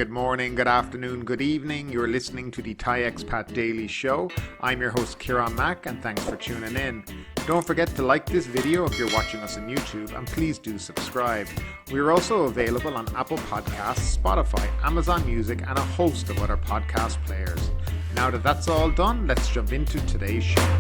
good morning, good afternoon, good evening. You're listening to the Thai Expat Daily Show. I'm your host Kieran Mack and thanks for tuning in. Don't forget to like this video if you're watching us on YouTube and please do subscribe. We're also available on Apple Podcasts, Spotify, Amazon Music and a host of other podcast players. Now that that's all done, let's jump into today's show.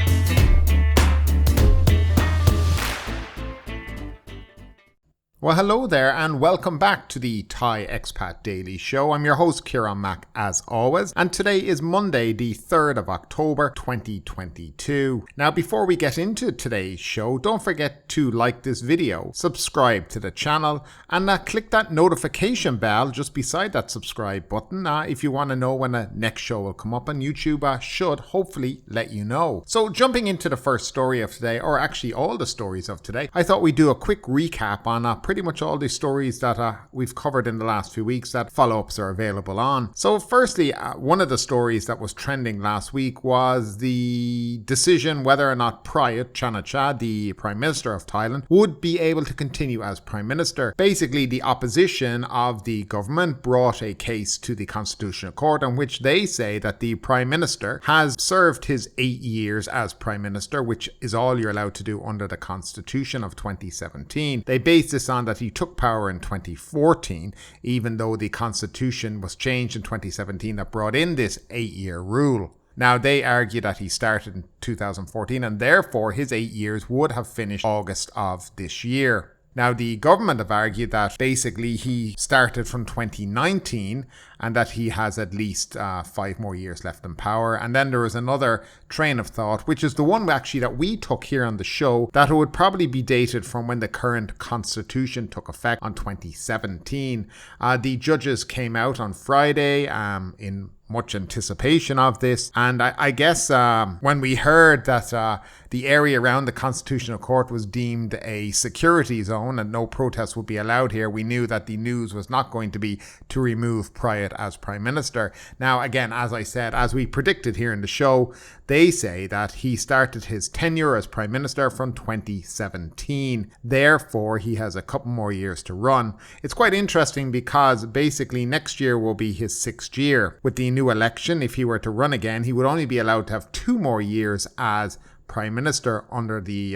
Well, hello there and welcome back to the Thai Expat Daily Show. I'm your host Kieran Mack as always, and today is Monday the 3rd of October 2022. Now before we get into today's show, don't forget to like this video, subscribe to the channel and click that notification bell just beside that subscribe button if you want to know when the next show will come up, and YouTube should hopefully let you know. So jumping into the first story of today, or actually all the stories of today, I thought we'd do a quick recap on pretty much all the stories that we've covered in the last few weeks that follow-ups are available on. So firstly, one of the stories that was trending last week was the decision whether or not Prayut Chan-o-cha, the Prime Minister of Thailand, would be able to continue as Prime Minister. Basically, the opposition of the government brought a case to the Constitutional Court in which they say that the Prime Minister has served his 8 years as Prime Minister, which is all you're allowed to do under the Constitution of 2017. They base this on that he took power in 2014, even though the constitution was changed in 2017 that brought in this 8-year rule. Now, they argue that he started in 2014 and therefore his 8 years would have finished August of this year. Now, the government have argued that basically he started from 2019 and that he has at least 5 more years left in power. And then there is another train of thought, which is the one actually that we took here on the show, that it would probably be dated from when the current constitution took effect on 2017. The judges came out on Friday in much anticipation of this, and I guess when we heard that the area around the Constitutional Court was deemed a security zone and no protests would be allowed here, we knew that the news was not going to be to remove Prayut as Prime Minister. Now again, as I said, as we predicted here in the show, they say that he started his tenure as Prime Minister from 2017. Therefore, he has a couple more years to run. It's quite interesting because basically next year will be his 6th year. With the new election, if he were to run again, he would only be allowed to have 2 more years as Prime Minister under the,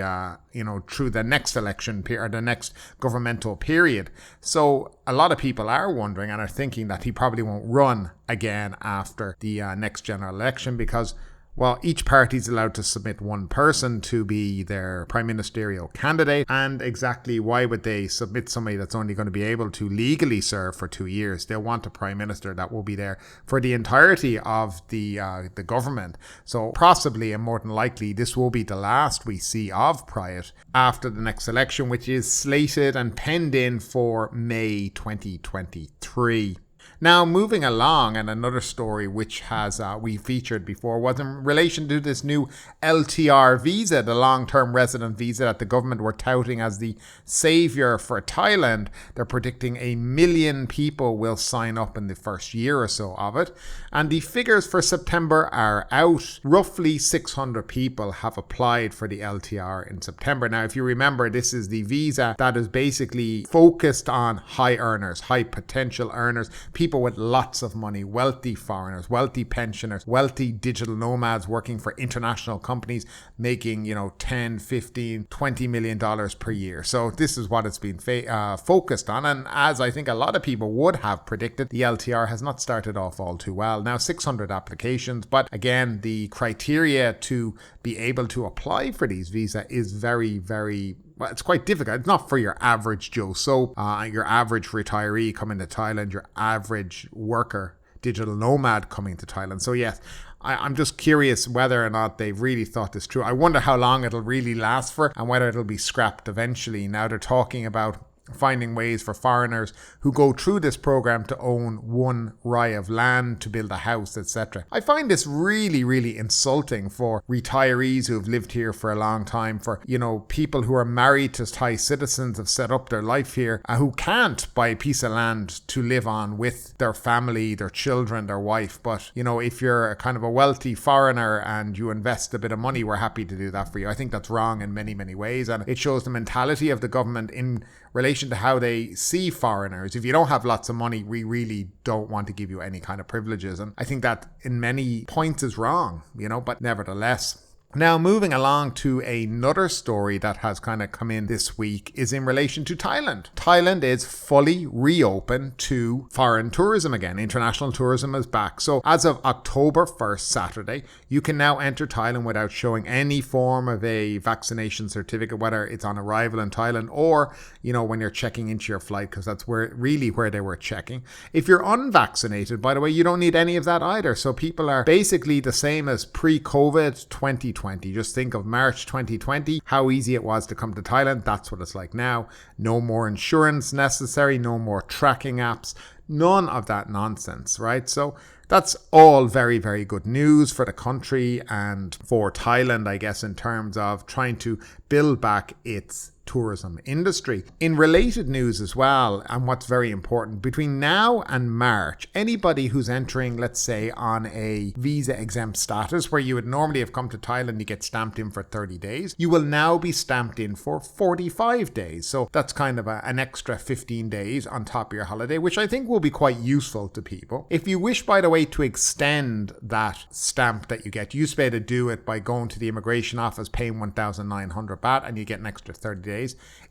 through the next election period, or the next governmental period. So a lot of people are wondering and are thinking that he probably won't run again after the next general election because, well, each party is allowed to submit one person to be their prime ministerial candidate. And exactly why would they submit somebody that's only going to be able to legally serve for 2 years? They'll want a prime minister that will be there for the entirety of the government. So possibly and more than likely, this will be the last we see of Prayut after the next election, which is slated and penned in for May 2023. Now, moving along, and another story which has we featured before was in relation to this new LTR visa, the long-term resident visa that the government were touting as the savior for Thailand. They're predicting 1 million people will sign up in the first year or so of it. And the figures for September are out. Roughly 600 people have applied for the LTR in September. Now, if you remember, this is the visa that is basically focused on high earners, high potential earners, people with lots of money, wealthy foreigners, wealthy pensioners, wealthy digital nomads working for international companies making, 10, 15, $20 million per year. So this is what it's been focused on. And as I think a lot of people would have predicted, the LTR has not started off all too well. Now 600 applications, but again, the criteria to be able to apply for these visas is very, very well, it's quite difficult. It's not for your average Joe Soap, your average retiree coming to Thailand, your average worker, digital nomad coming to Thailand. So yes, I'm just curious whether or not they've really thought this through. I wonder how long it'll really last for and whether it'll be scrapped eventually. Now they're talking about finding ways for foreigners who go through this program to own 1 rai of land to build a house, etc. I find this really, really insulting for retirees who have lived here for a long time, for, people who are married to Thai citizens, have set up their life here, who can't buy a piece of land to live on with their family, their children, their wife. But, if you're a kind of a wealthy foreigner and you invest a bit of money, we're happy to do that for you. I think that's wrong in many, many ways. And it shows the mentality of the government in relation relation to how they see foreigners. If you don't have lots of money, we really don't want to give you any kind of privileges. And I think that in many points is wrong, but nevertheless. Now, moving along to another story that has kind of come in this week is in relation to Thailand. Thailand is fully reopened to foreign tourism again. International tourism is back. So as of October 1st, Saturday, you can now enter Thailand without showing any form of a vaccination certificate, whether it's on arrival in Thailand or, when you're checking into your flight, because that's where they were checking. If you're unvaccinated, by the way, you don't need any of that either. So people are basically the same as pre-COVID 2020. Just think of March 2020, how easy it was to come to Thailand. That's what it's like now. No more insurance necessary, no more tracking apps, none of that nonsense, right? So that's all very, very good news for the country and for Thailand, I guess, in terms of trying to build back its tourism industry. In related news as well, and what's very important, between now and March, anybody who's entering, let's say, on a visa exempt status, where you would normally have come to Thailand, you get stamped in for 30 days, you will now be stamped in for 45 days. So that's kind of an extra 15 days on top of your holiday, which I think will be quite useful to people. If you wish, by the way, to extend that stamp that you get, you used to be able to do it by going to the immigration office, paying 1,900 baht, and you get an extra 30 days.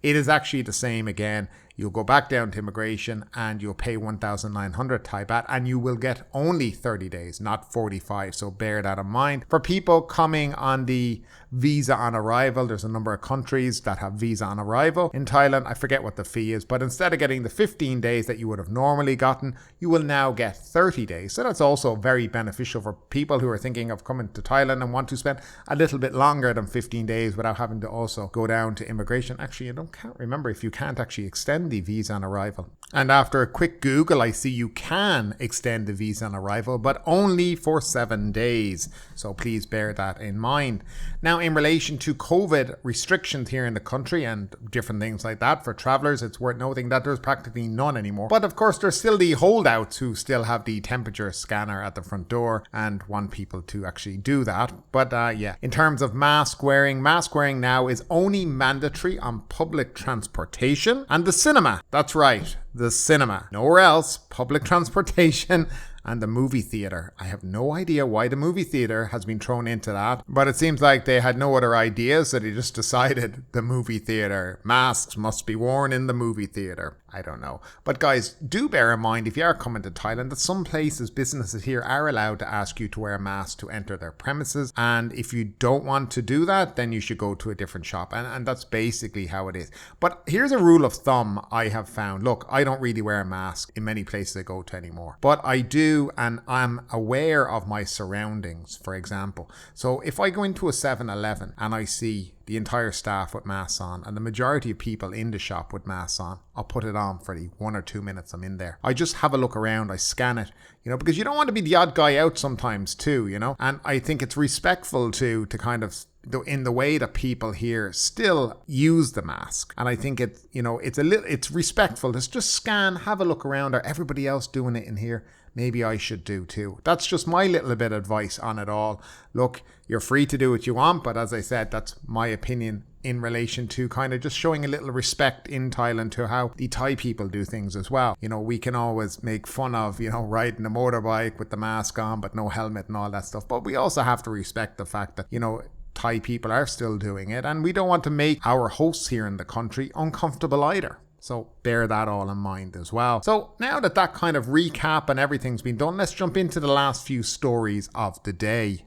It is actually the same again. You'll go back down to immigration and you'll pay 1,900 Thai baht and you will get only 30 days, not 45. So bear that in mind. For people coming on the visa on arrival, there's a number of countries that have visa on arrival. In Thailand, I forget what the fee is, but instead of getting the 15 days that you would have normally gotten, you will now get 30 days. So that's also very beneficial for people who are thinking of coming to Thailand and want to spend a little bit longer than 15 days without having to also go down to immigration. Actually, can't remember if you can't actually extend the visa on arrival. And after a quick Google, I see you can extend the visa on arrival, but only for 7 days. So please bear that in mind. Now, in relation to COVID restrictions here in the country and different things like that for travelers, it's worth noting that there's practically none anymore. But of course, there's still the holdouts who still have the temperature scanner at the front door and want people to actually do that. But in terms of mask wearing now is only mandatory on public transportation and the cinema. That's right, the cinema. Nowhere else, public transportation and the movie theater. I have no idea why the movie theater has been thrown into that, but it seems like they had no other ideas, so they just decided the movie theater. Masks must be worn in the movie theater. I don't know. But guys, do bear in mind, if you are coming to Thailand, that some places, businesses here are allowed to ask you to wear a mask to enter their premises. And if you don't want to do that, then you should go to a different shop. And that's basically how it is. But here's a rule of thumb I have found. Look, I don't really wear a mask in many places I go to anymore. But I do, and I'm aware of my surroundings, for example. So if I go into a 7-Eleven and I see the entire staff with masks on and the majority of people in the shop with masks on, I'll put it on for the 1 or 2 minutes I'm in there. I just have a look around, I scan it, because you don't want to be the odd guy out sometimes too, and I think it's respectful to kind of, in the way that people here still use the mask. And I think it's respectful to just scan, have a look around. Are everybody else doing it in here? Maybe I should do too. That's just my little bit of advice on it all. Look, you're free to do what you want, but as I said, that's my opinion in relation to kind of just showing a little respect in Thailand to how the Thai people do things as well. We can always make fun of, riding a motorbike with the mask on, but no helmet and all that stuff. But we also have to respect the fact that, Thai people are still doing it, and we don't want to make our hosts here in the country uncomfortable either. So bear that all in mind as well. So now that kind of recap and everything's been done, let's jump into the last few stories of the day.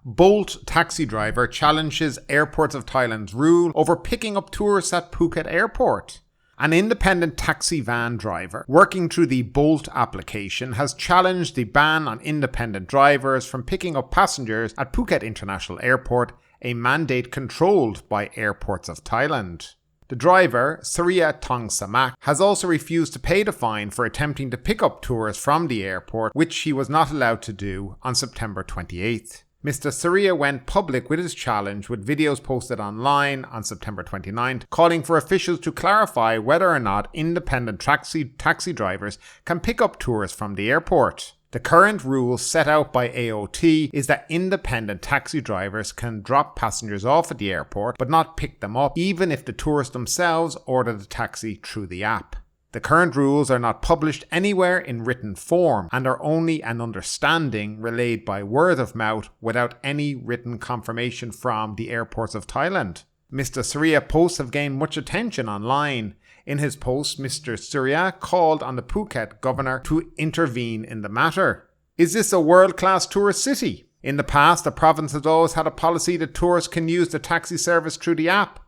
Bolt taxi driver challenges airports of Thailand's rule over picking up tourists at Phuket airport. An independent taxi van driver working through the Bolt application has challenged the ban on independent drivers from picking up passengers at Phuket International Airport, a mandate controlled by airports of Thailand. The driver, Surya Tongsamak, has also refused to pay the fine for attempting to pick up tourists from the airport, which he was not allowed to do on September 28th. Mr. Surya went public with his challenge, with videos posted online on September 29th, calling for officials to clarify whether or not independent taxi drivers can pick up tourists from the airport. The current rule set out by AOT is that independent taxi drivers can drop passengers off at the airport but not pick them up, even if the tourists themselves order the taxi through the app. The current rules are not published anywhere in written form and are only an understanding relayed by word of mouth without any written confirmation from the airports of Thailand. Mr. Surya posts have gained much attention online. In his post, Mr. Surya called on the Phuket governor to intervene in the matter. Is this a world-class tourist city? In the past, the province has always had a policy that tourists can use the taxi service through the app.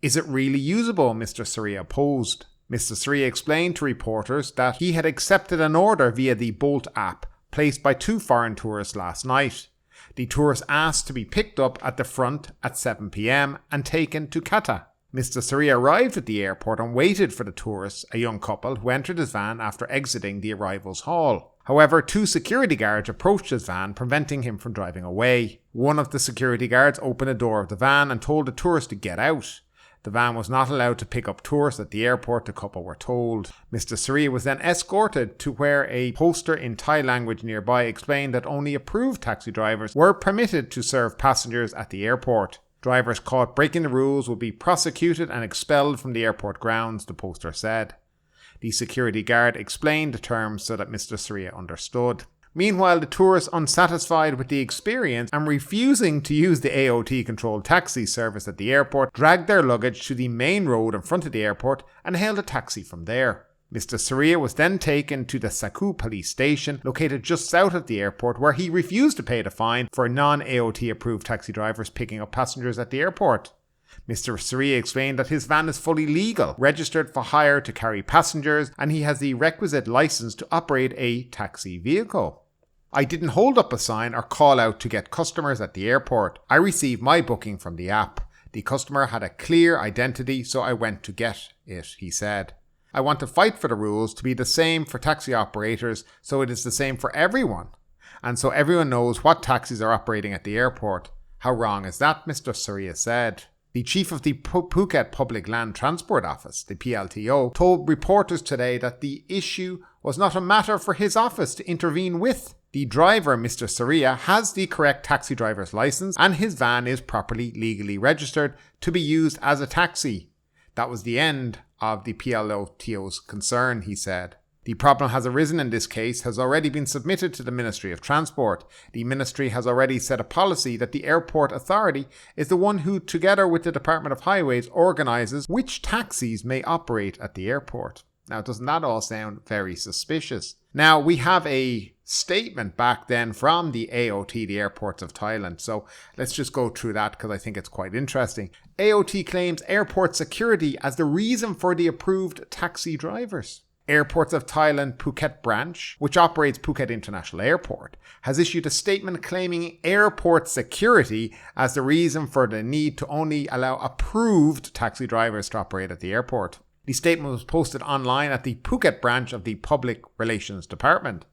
Is it really usable? Mr. Surya posed. Mr. Surya explained to reporters that he had accepted an order via the Bolt app placed by 2 foreign tourists last night. The tourists asked to be picked up at the front at 7 p.m. and taken to Kata. Mr. Surya arrived at the airport and waited for the tourists, a young couple, who entered his van after exiting the arrivals hall. However, 2 security guards approached his van, preventing him from driving away. One of the security guards opened the door of the van and told the tourists to get out. The van was not allowed to pick up tourists at the airport, the couple were told. Mr. Surya was then escorted to where a poster in Thai language nearby explained that only approved taxi drivers were permitted to serve passengers at the airport. Drivers caught breaking the rules would be prosecuted and expelled from the airport grounds, the poster said. The security guard explained the terms so that Mr. Surya understood. Meanwhile, the tourists, unsatisfied with the experience and refusing to use the AOT-controlled taxi service at the airport, dragged their luggage to the main road in front of the airport and hailed a taxi from there. Mr. Surya was then taken to the Saku police station, located just south of the airport, where he refused to pay the fine for non-AOT-approved taxi drivers picking up passengers at the airport. Mr. Surya explained that his van is fully legal, registered for hire to carry passengers, and he has the requisite license to operate a taxi vehicle. I didn't hold up a sign or call out to get customers at the airport. I received my booking from the app. The customer had a clear identity, so I went to get it, he said. I want to fight for the rules to be the same for taxi operators, so it is the same for everyone. And so everyone knows what taxis are operating at the airport. How wrong is that, Mr. Surya said. The chief of the Phuket Public Land Transport Office, the PLTO, told reporters today that the issue was not a matter for his office to intervene with. The driver, Mr. Surya, has the correct taxi driver's license and his van is properly legally registered to be used as a taxi. That was the end of the PLTO's concern, he said. The problem has arisen in this case has already been submitted to the Ministry of Transport. The Ministry has already set a policy that the airport authority is the one who, together with the Department of Highways, organises which taxis may operate at the airport. Now, doesn't that all sound very suspicious? Now, we have a statement back then from the AOT, the airports of Thailand. So let's just go through that because I think it's quite interesting. AOT claims airport security as the reason for the approved taxi drivers. Airports of Thailand Phuket branch, which operates Phuket International Airport, has issued a statement claiming airport security as the reason for the need to only allow approved taxi drivers to operate at the airport. The statement was posted online at the Phuket branch of the Public Relations Department.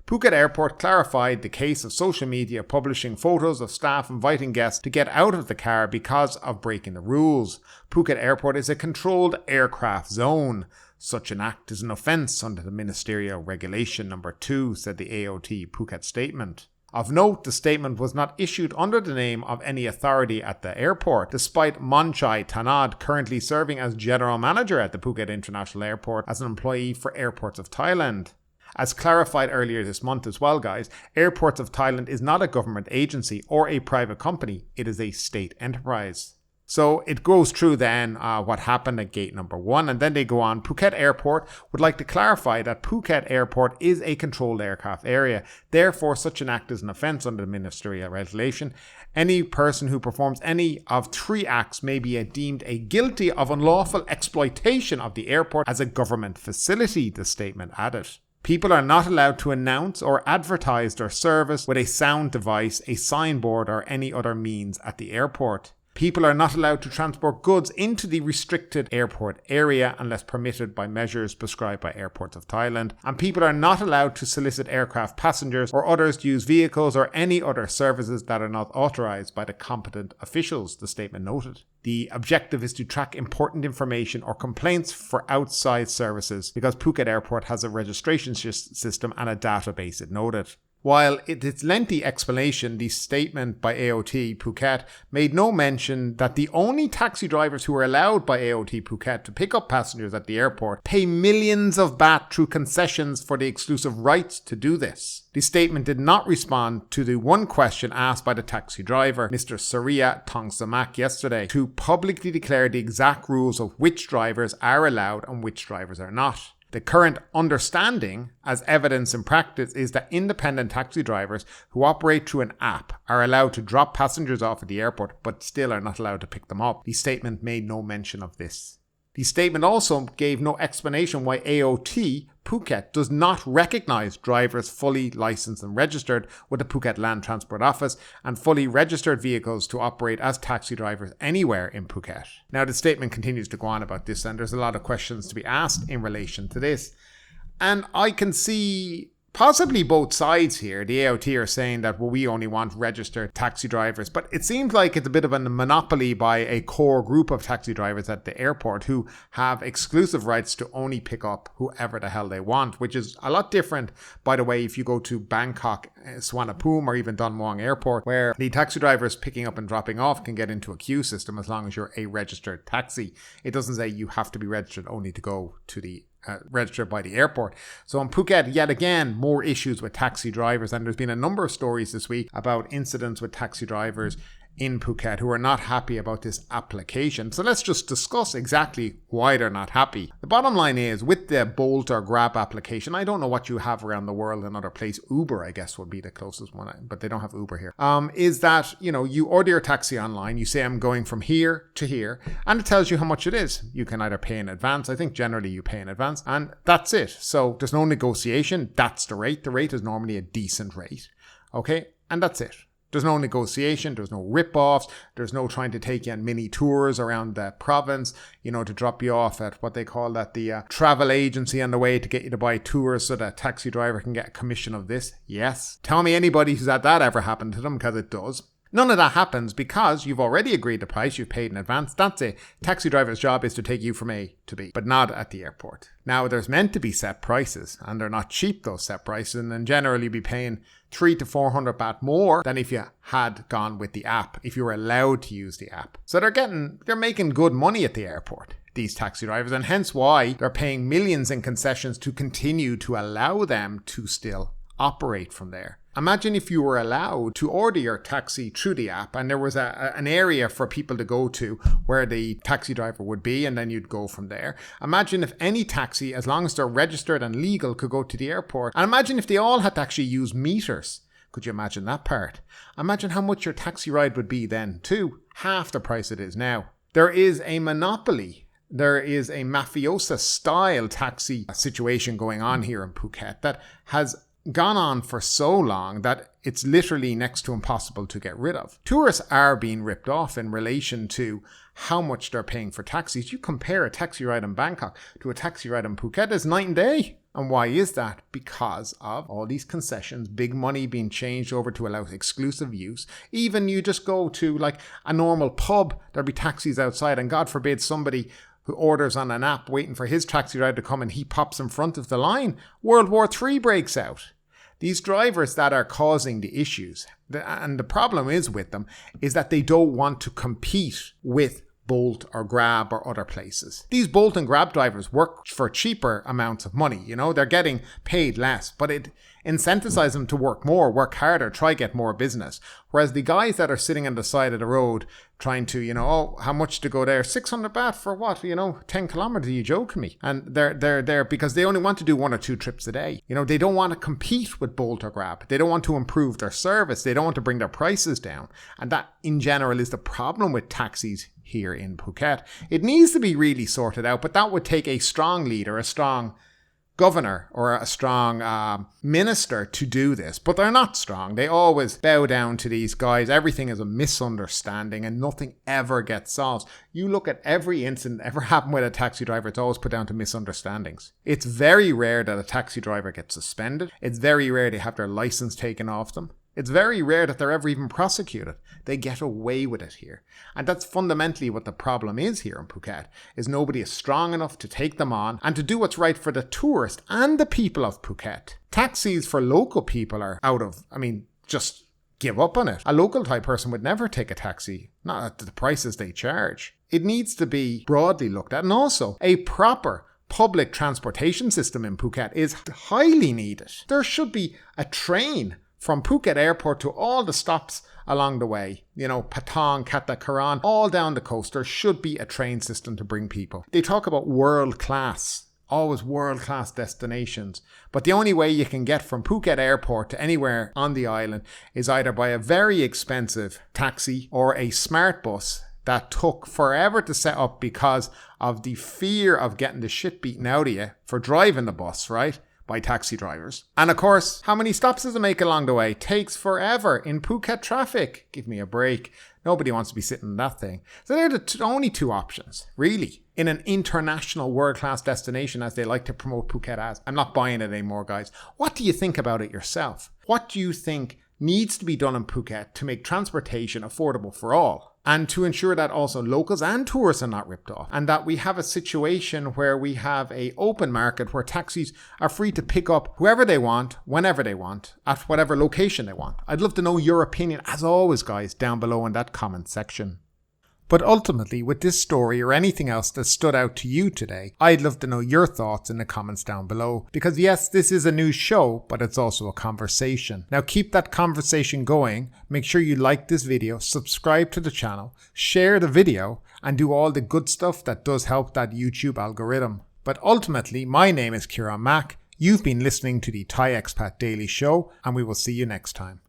Phuket Airport clarified the case of social media publishing photos of staff inviting guests to get out of the car because of breaking the rules. Phuket Airport is a controlled aircraft zone. Such an act is an offence under the Ministerial Regulation No. 2, said the AOT Phuket statement. Of note, the statement was not issued under the name of any authority at the airport, despite Monarchy Tanad currently serving as General Manager at the Phuket International Airport as an employee for Airports of Thailand. As clarified earlier this month as well, guys, Airports of Thailand is not a government agency or a private company, it is a state enterprise. So it goes through then what happened at gate number 1, and then they go on. Phuket Airport would like to clarify that Phuket Airport is a controlled aircraft area. Therefore, such an act is an offence under the ministerial regulation. Any person who performs any of 3 acts may be deemed guilty of unlawful exploitation of the airport as a government facility, the statement added. People are not allowed to announce or advertise their service with a sound device, a signboard, or any other means at the airport. People are not allowed to transport goods into the restricted airport area unless permitted by measures prescribed by airports of Thailand. And people are not allowed to solicit aircraft passengers or others to use vehicles or any other services that are not authorized by the competent officials, the statement noted. The objective is to track important information or complaints for outside services because Phuket Airport has a registration system and a database, it noted. While its lengthy explanation, the statement by AOT Phuket made no mention that the only taxi drivers who are allowed by AOT Phuket to pick up passengers at the airport pay millions of baht through concessions for the exclusive rights to do this. The statement did not respond to the one question asked by the taxi driver, Mr. Surya Tongsamak, yesterday, to publicly declare the exact rules of which drivers are allowed and which drivers are not. The current understanding, as evidence in practice, is that independent taxi drivers who operate through an app are allowed to drop passengers off at the airport but still are not allowed to pick them up. The statement made no mention of this. The statement also gave no explanation why AOT Phuket does not recognise drivers fully licensed and registered with the Phuket Land Transport Office and fully registered vehicles to operate as taxi drivers anywhere in Phuket. Now, the statement continues to go on about this, and there's a lot of questions to be asked in relation to this. And I can see possibly both sides here. The AOT are saying that, well, we only want registered taxi drivers, but it seems like it's a bit of a monopoly by a core group of taxi drivers at the airport who have exclusive rights to only pick up whoever the hell they want, which is a lot different, by the way, if you go to Bangkok, Suvarnabhumi, or even Don Muang Airport, where the taxi drivers picking up and dropping off can get into a queue system as long as you're a registered taxi. It doesn't say you have to be registered only to go to the registered by the airport. So in Phuket, yet again, more issues with taxi drivers, and there's been a number of stories this week about incidents with taxi drivers in Phuket who are not happy about this application. So let's just discuss exactly why they're not happy. The bottom line is, with the Bolt or Grab application, I don't know what you have around the world in other places. Uber, I guess, would be the closest one, but they don't have Uber here. Is that, you order your taxi online, you say I'm going from here to here, and it tells you how much it is. You can either pay in advance. I think generally you pay in advance, and that's it. So there's no negotiation. That's the rate. The rate is normally a decent rate. Okay, and that's it. There's no negotiation, there's no rip-offs, there's no trying to take you on mini tours around the province, to drop you off at what they call that, the travel agency on the way to get you to buy tours so that a taxi driver can get a commission of this. Yes. Tell me anybody who's had that ever happened to them, because it does. None of that happens because you've already agreed the price, you've paid in advance. That's it. Taxi driver's job is to take you from A to B, but not at the airport. Now, there's meant to be set prices, and they're not cheap, those set prices, and then generally you'd be paying 300 to 400 baht more than if you had gone with the app, if you were allowed to use the app. So they're making good money at the airport, these taxi drivers, and hence why they're paying millions in concessions to continue to allow them to still operate from there. Imagine if you were allowed to order your taxi through the app and there was an area for people to go to where the taxi driver would be, and then you'd go from there. Imagine if any taxi, as long as they're registered and legal, could go to the airport. And imagine if they all had to actually use meters. Could you imagine that part? Imagine how much your taxi ride would be then too. Half the price it is now. There is a monopoly. There is a mafiosa style taxi situation going on here in Phuket that has gone on for so long that it's literally next to impossible to get rid of. Tourists are being ripped off in relation to how much they're paying for taxis. You compare a taxi ride in Bangkok to a taxi ride in Phuket, it's night and day. And why is that? Because of all these concessions, big money being changed over to allow exclusive use. Even you just go to like a normal pub, there'll be taxis outside, and God forbid somebody who orders on an app waiting for his taxi ride to come and he pops in front of the line. World War III breaks out. These drivers that are causing the issues, and the problem is with them, is that they don't want to compete with Bolt or Grab or other places. These Bolt and Grab drivers work for cheaper amounts of money. They're getting paid less, but it incentivizes them to work more, work harder, try get more business. Whereas the guys that are sitting on the side of the road trying to, how much to go there? 600 baht for what? 10 kilometers, are you joking me? And they're there because they only want to do 1 or 2 trips a day. They don't want to compete with Bolt or Grab. They don't want to improve their service. They don't want to bring their prices down. And that in general is the problem with taxis here in Phuket. It needs to be really sorted out, but that would take a strong leader, a strong governor or a strong minister to do this, but they're not strong. They always bow down to these guys. Everything is a misunderstanding and nothing ever gets solved. You look at every incident ever happened with a taxi driver, it's always put down to misunderstandings. It's very rare that a taxi driver gets suspended. It's very rare they have their license taken off them. It's very rare that they're ever even prosecuted. They get away with it here. And that's fundamentally what the problem is here in Phuket, is nobody is strong enough to take them on and to do what's right for the tourist and the people of Phuket. Taxis for local people are just give up on it. A local Thai person would never take a taxi, not at the prices they charge. It needs to be broadly looked at, and also a proper public transportation system in Phuket is highly needed. There should be a train from Phuket airport to all the stops along the way, Patong, Katakaran, all down the coast. There should be a train system to bring people. They talk about world class, always world class destinations. But the only way you can get from Phuket airport to anywhere on the island is either by a very expensive taxi or a smart bus that took forever to set up because of the fear of getting the shit beaten out of you for driving the bus, right? By taxi drivers. And of course, how many stops does it make along the way? Takes forever in Phuket traffic. Give me a break. Nobody wants to be sitting in that thing. So they're the only two options, really, in an international world-class destination as they like to promote Phuket as. I'm not buying it anymore, guys. What do you think about it yourself? What do you think needs to be done in Phuket to make transportation affordable for all? And to ensure that also locals and tourists are not ripped off. And that we have a situation where we have an open market where taxis are free to pick up whoever they want, whenever they want, at whatever location they want. I'd love to know your opinion, as always, guys, down below in that comment section. But ultimately, with this story or anything else that stood out to you today, I'd love to know your thoughts in the comments down below. Because yes, this is a news show, but it's also a conversation. Now keep that conversation going. Make sure you like this video, subscribe to the channel, share the video, and do all the good stuff that does help that YouTube algorithm. But ultimately, my name is Kieran Mack. You've been listening to the Thai Expat Daily Show, and we will see you next time.